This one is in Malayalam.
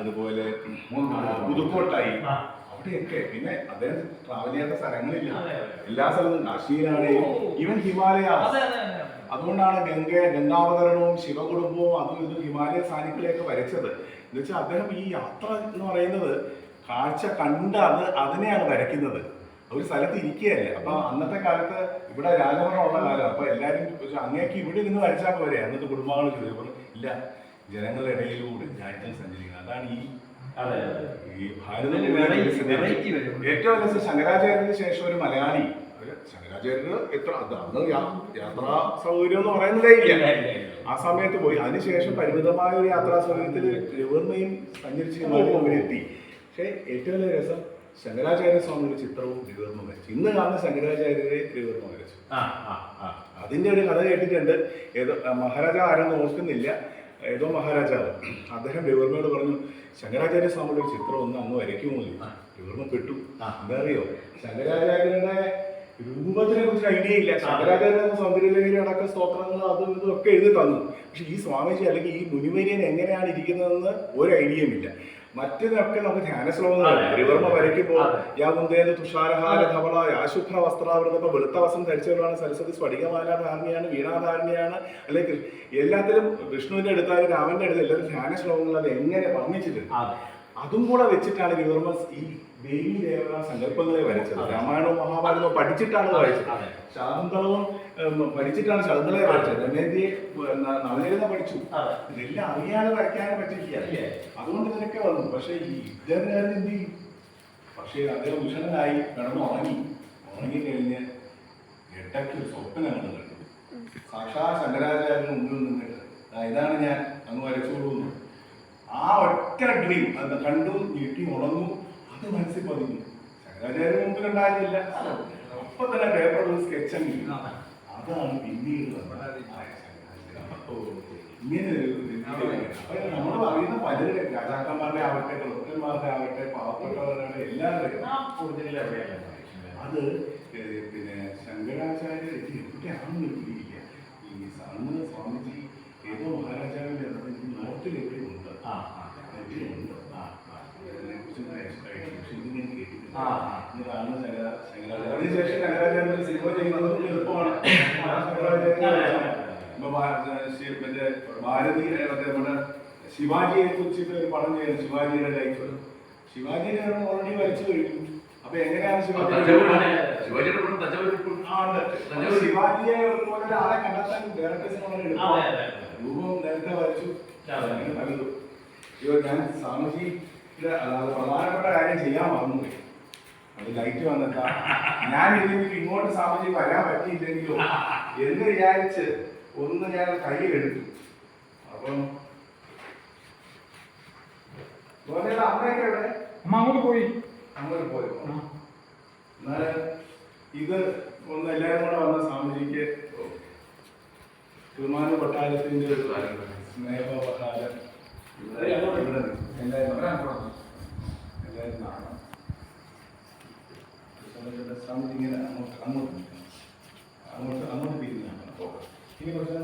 അതുപോലെ പുതുക്കോട്ടായി, അവിടെയൊക്കെ. പിന്നെ അദ്ദേഹം ട്രാവൽ ചെയ്യാത്ത സ്ഥലങ്ങളില്ല, എല്ലാ സ്ഥലത്തും. കാശ്മീരാണെങ്കിലും ഈവൻ ഹിമാലയാസ്. അതുകൊണ്ടാണ് ഗംഗാവതരണവും ശിവകുടുംബവും അതും ഇതും ഹിമാലയ സാനിക്കളെയൊക്കെ വരച്ചത്. എന്നുവെച്ചാൽ അദ്ദേഹം ഈ യാത്ര എന്ന് പറയുന്നത് കാഴ്ച കണ്ട് അതിനെയാണ് വരയ്ക്കുന്നത്. ഒരു സ്ഥലത്ത് ഇരിക്കുകയല്ലേ. അപ്പൊ അന്നത്തെ കാലത്ത് ഇവിടെ രാജഭരണം ഉള്ള കാലം. അപ്പൊ എല്ലാവരും അങ്ങേക്ക് ഇവിടെ നിന്ന് വരച്ചാൽ പോരെ. അന്നത്തെ കുടുംബങ്ങൾ ചോദിച്ചു ഇല്ല, ജനങ്ങളുടെ ഇടയിലൂടെ രാജ്യം സഞ്ചരിക്കുന്നത്. അതാണ് ഈ ഭാരതം. ഏറ്റവും രസം ശങ്കരാചാര്യന് ശേഷം ഒരു മലയാളി, ശങ്കരാചാര്യന് അന്ന് യാത്രാ സൗകര്യം എന്ന് പറയുന്നതേ ഇല്ല. ആ സമയത്ത് പോയി. അതിനുശേഷം പരിമിതമായ ഒരു യാത്രാ സൗകര്യത്തിൽ രവിവർമ്മയും സഞ്ചരിച്ച് എത്തി. പക്ഷേ ഏറ്റവും വലിയ രസം ശങ്കരാചാര്യ സ്വാമിയുടെ ചിത്രവും രവിവർമ്മ വരച്ചു. ഇന്ന് കാണുന്ന ശങ്കരാചാര്യരെ രവിവർമ്മ വരച്ചു. അതിന്റെ ഒരു കഥ കേട്ടിട്ടുണ്ട്. ഏതോ മഹാരാജാവ് ആരെന്ന് ഓർക്കുന്നില്ല, ഏതോ മഹാരാജാവ് അദ്ദേഹം രവിവർമ്മയോട് പറഞ്ഞു, ശങ്കരാചാര്യ സ്വാമിയുടെ ഒരു ചിത്രം ഒന്ന് അങ്ങ് വരയ്ക്കുമോ? രവിവർമ്മ പെട്ടു. എന്താ അറിയോ, ശങ്കരാചാര്യരുടെ രൂപത്തിനെ കുറിച്ച് ഐഡിയ ഇല്ല. ശങ്കരാചാര്യ സൗന്ദര്യലഹരി അടക്കം സ്തോത്രങ്ങൾ അതും ഇതും ഒക്കെ എഴുതി തന്നു. പക്ഷെ ഈ സ്വാമിജി അല്ലെങ്കിൽ ഈ മുനിവര്യൻ എങ്ങനെയാണ് ഇരിക്കുന്നതെന്ന് ഒരു ഐഡിയയും ഇല്ല. മറ്റേതൊക്കെ നമുക്ക് ധ്യാന ശ്ലോകങ്ങളാണ്. രവിവർമ്മ വരയ്ക്കുമ്പോൾ യാ കുന്ദേന തുഷാരഹാര ധവള യാശുഭ്ര വസ്ത്രാവൃതം. ഇപ്പൊ വെളുത്ത വസ്ത്രം ധരിച്ചവരാണ് സരസ്വതി. സ്ഫടികമാല ധാരണയാണ്, വീണാധാരണയാണ്. അല്ലെങ്കിൽ എല്ലാത്തിലും വിഷ്ണുവിന്റെ അടുത്താലും രാമന്റെ അടുത്ത് എല്ലാവരും ധ്യാന ശ്ലോകങ്ങൾ അത് എങ്ങനെ വർണ്ണിച്ചിട്ടുണ്ട്. അതും കൂടെ വെച്ചിട്ടാണ് രവിവർമ്മ ഈ ദേവി ദേവതാ സങ്കല്പങ്ങളെ വരച്ചത്. രാമായണവും മഹാഭാരതവും പഠിച്ചിട്ടാണ് വായിച്ചത്. ശാകുന്തളവും പഠിച്ചിട്ടാണ് ശകുന്തളയെ വരച്ചത്. ദമയന്തിയെ നളചരിതം പഠിച്ചു. ഇതെല്ലാം അറിയാതെ വരയ്ക്കാനും പറ്റില്ല. അതുകൊണ്ട് ഇതിനൊക്കെ വന്നു. പക്ഷെ ഈ ഇദ്ദേഹത്തിനായിരുന്നു എന്ത് ചെയ്യും? പക്ഷേ അദ്ദേഹം ഭൂഷണനായി ഉറങ്ങിക്കഴിഞ്ഞ് ഇടയ്ക്ക് ഒരു സ്വപ്നം കണ്ടു. സാക്ഷാ ശങ്കരാചാര്യന് മുമ്പിൽ നിന്നിട്ട് ഇതാണ് ഞാൻ അങ്ങ് വരച്ചോളൂന്ന്. ആ ഒറ്റ ഡ്രീം അത് കണ്ടു, ഞെട്ടി ഉണർന്നു. അത് മനസ്സിൽ പതിഞ്ഞു. ശങ്കരാചാര്യ മുമ്പിൽ ഉണ്ടായിരുന്നില്ല. അപ്പൊ തന്നെ പേപ്പറിൽ സ്കെച്ച് എങ്കിലും അതാണ് പിന്നീട് ഇങ്ങനെ അപ്പൊ നമ്മൾ പറയുന്ന പലരും രാജാക്കന്മാരുടെ ആവട്ടെ, പ്രഭുക്കന്മാരുടെ ആവട്ടെ, പാവപ്പെട്ടവരുടെ എല്ലാവരുടെയും അത് പിന്നെ ശങ്കരാചാര്യ എവിടെയാണെന്ന് പിടിയില്ല. ഈ സ്വാമിജി ഏതോ മഹാരാജാവിന്റെ നോട്ടിൽ എവിടെയുണ്ട്. അതിനുശേഷം ശങ്കരാചാര്യ സിനിമ ചെയ്യുന്നത് എളുപ്പമാണ്. ഭാരതി നമ്മുടെ ശിവാജിയെ കുറിച്ചിട്ട് ഒരു പടം ചെയ്യുന്നത്, ശിവാജിയുടെ ലൈഫ്. ശിവാജിയെ ഓൾറെഡി വരച്ചു കഴിഞ്ഞു. അപ്പൊ എങ്ങനെയാണ് ശിവാജിയെ പോലെ ആളെ കണ്ടെത്താൻ ഡയറക്ടേഴ്സിന് രൂപം നേരത്തെ വരച്ചു. പലതും ഞാൻ സ്വാമിജിയുടെ പ്രധാനപ്പെട്ട കാര്യം ചെയ്യാൻ മറന്നുപോയി. അത് ലൈറ്റ് വന്നിട്ടാ ഞാൻ ഇതിലേക്ക് ഇങ്ങോട്ട് സ്വാമിജി വരാൻ പറ്റിയില്ലെങ്കിലോ എന്ന് വിചാരിച്ച് ഒന്ന് ഞാൻ കയ്യിലെടുത്തു. അപ്പം അമ്മയൊക്കെ എവിടെ? അങ്ങോട്ട് പോയോ? എന്നാല് ഇത് ഒന്ന് എല്ലാവരും കൂടെ വന്ന സ്വാമിജിക്ക് വിമാന കൊട്ടാരത്തിന്റെ ഒരു സ്നേഹ കൊട്ടാരം എല്ലാവരും കാണാം. സ്വാമിജി ഇങ്ങനെ അങ്ങോട്ട് തിരിഞ്ഞാണ്. ഇനി കുറച്ച്